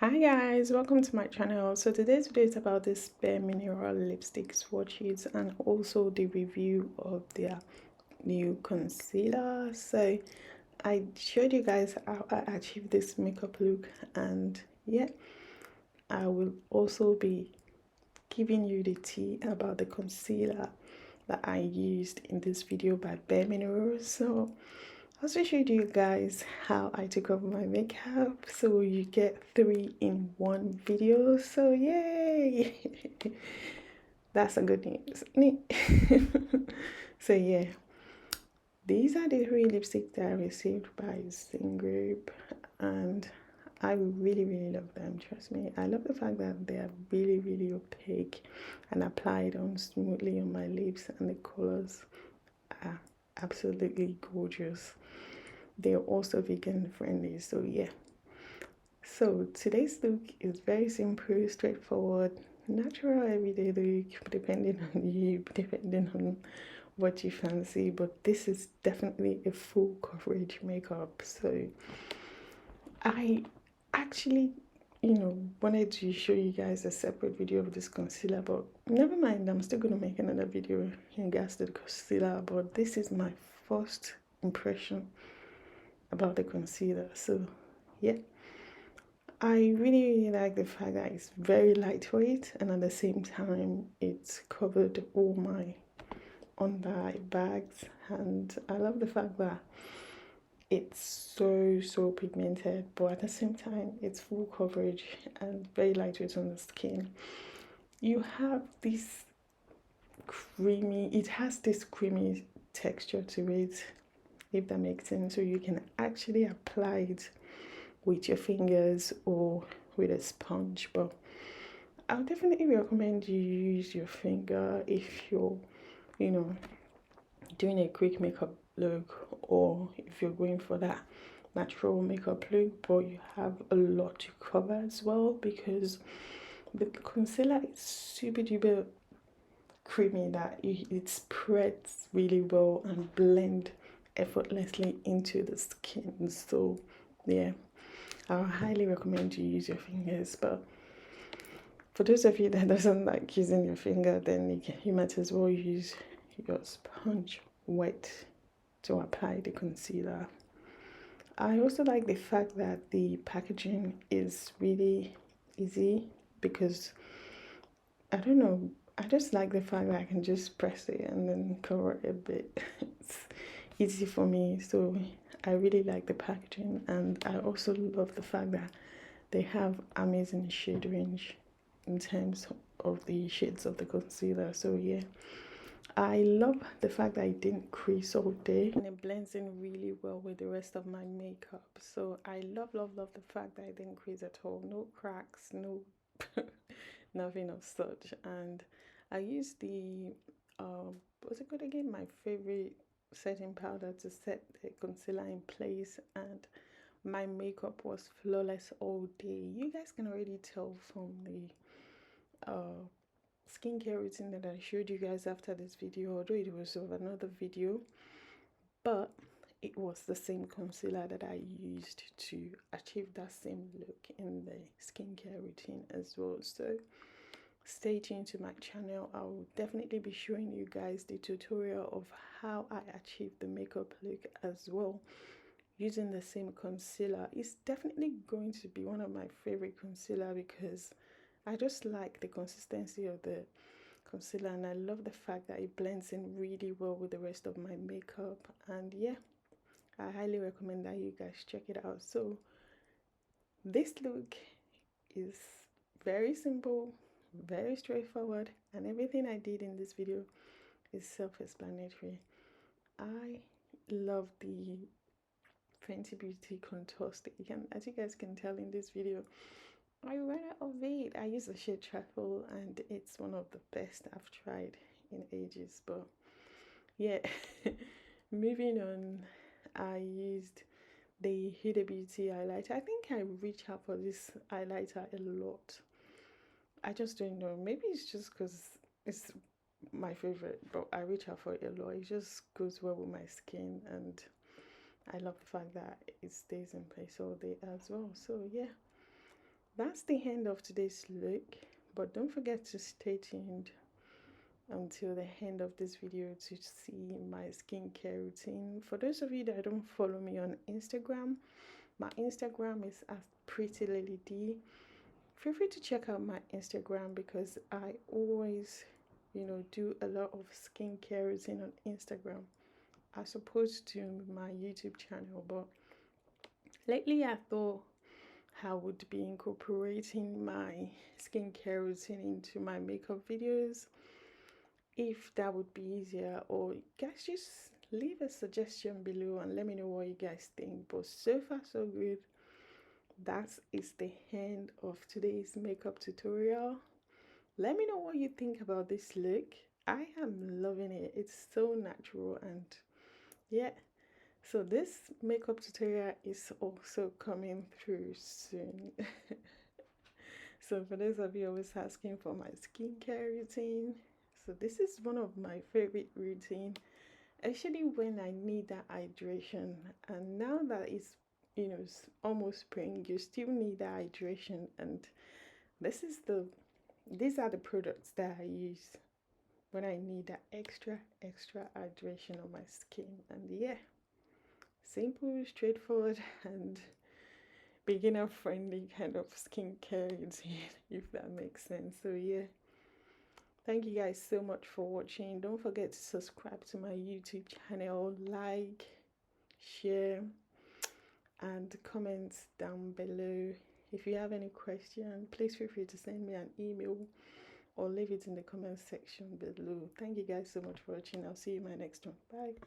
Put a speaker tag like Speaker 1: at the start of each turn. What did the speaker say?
Speaker 1: Hi guys, welcome to my channel. So today's video is about this Bare Mineral lipstick swatches and also the review of their new concealer. So I showed you guys how I achieved this makeup look, and yeah, I will also be giving you the tea about the concealer that I used in this video by Bareminerals. So I also showed you guys how I took off my makeup, so you get 3 in 1 video. So yay! That's a good news. So yeah, these are the 3 lipsticks that I received by Sing Group, and I really love them. Trust me, I love the fact that they are really opaque and applied on smoothly on my lips, and the colors are absolutely gorgeous. They're also vegan friendly, so yeah. So today's look is very simple, straightforward, natural everyday look, depending on you, depending on what you fancy. But this is definitely a full coverage makeup. So I actually, wanted to show you guys a separate video of this concealer, but never mind, I'm still gonna make another video in regards to the concealer. But this is my first impression about the concealer. So yeah, I really like the fact that it's very lightweight, and at the same time it's covered all my under eye bags, and I love the fact that it's so pigmented, but at the same time it's full coverage and very lightweight on the skin. You have this it has this creamy texture to it, if that makes sense. So you can actually apply it with your fingers or with a sponge, but I'll definitely recommend you use your finger if you're, you know, doing a quick makeup look, or if you're going for that natural makeup look, but you have a lot to cover as well, because the concealer is super duper creamy that it spreads really well and blend effortlessly into the skin. So yeah, I highly recommend you use your fingers. But for those of you that doesn't like using your finger, then you might as well use your sponge wet to apply the concealer. I also like the fact that the packaging is really easy, because I don't know, I just like the fact that I can just press it and then cover it a bit. It's easy for me, so I really like the packaging, and I also love the fact that they have amazing shade range in terms of the shades of the concealer. So yeah, I love the fact that it didn't crease all day, and it blends in really well with the rest of my makeup. So I love the fact that it didn't crease at all. No cracks, no nothing of such. And I used the what's it called again? My favorite setting powder to set the concealer in place, and my makeup was flawless all day. You guys can already tell from the skincare routine that I showed you guys after this video, although it was of another video, but it was the same concealer that I used to achieve that same look in the skincare routine as well. So stay tuned to my channel. I will definitely be showing you guys the tutorial of how I achieved the makeup look as well, using the same concealer. It's definitely going to be one of my favorite concealer, because I just like the consistency of the concealer, and I love the fact that it blends in really well with the rest of my makeup. And yeah, I highly recommend that you guys check it out. So this look is very simple, very straightforward, and everything I did in this video is self-explanatory. I love the Fenty Beauty contour stick, and as you guys can tell in this video, I ran out of it. I use the shade Truffle, and it's one of the best I've tried in ages. But yeah, moving on, I used the Huda Beauty highlighter. I think I reach out for this highlighter a lot. I just don't know. Maybe it's just because it's my favorite, but I reach out for it a lot. It just goes well with my skin, and I love the fact that it stays in place all day as well. So yeah, that's the end of today's look, but don't forget to stay tuned until the end of this video to see my skincare routine. For those of you that don't follow me on Instagram, my Instagram is at PrettyLilyD. Feel free to check out my Instagram because I always, do a lot of skincare routine on Instagram as opposed to my YouTube channel. But lately I thought I would be incorporating my skincare routine into my makeup videos, if that would be easier, or guys just leave a suggestion below and let me know what you guys think. But so far so good. That is the end of today's makeup tutorial. Let me know what you think about this look. I am loving it. It's so natural, and yeah. So this makeup tutorial is also coming through soon. So for those of you always asking for my skincare routine, so this is one of my favorite routine, actually when I need that hydration. And now that it's almost spring, you still need that hydration, and these are the products that I use when I need that extra hydration on my skin. And yeah, simple, straightforward, and beginner friendly kind of skincare routine, if that makes sense. So yeah, thank you guys so much for watching. Don't forget to subscribe to my YouTube channel, like, share, and comment down below. If you have any question, please feel free to send me an email or leave it in the comment section below. Thank you guys so much for watching. I'll see you in my next one. Bye.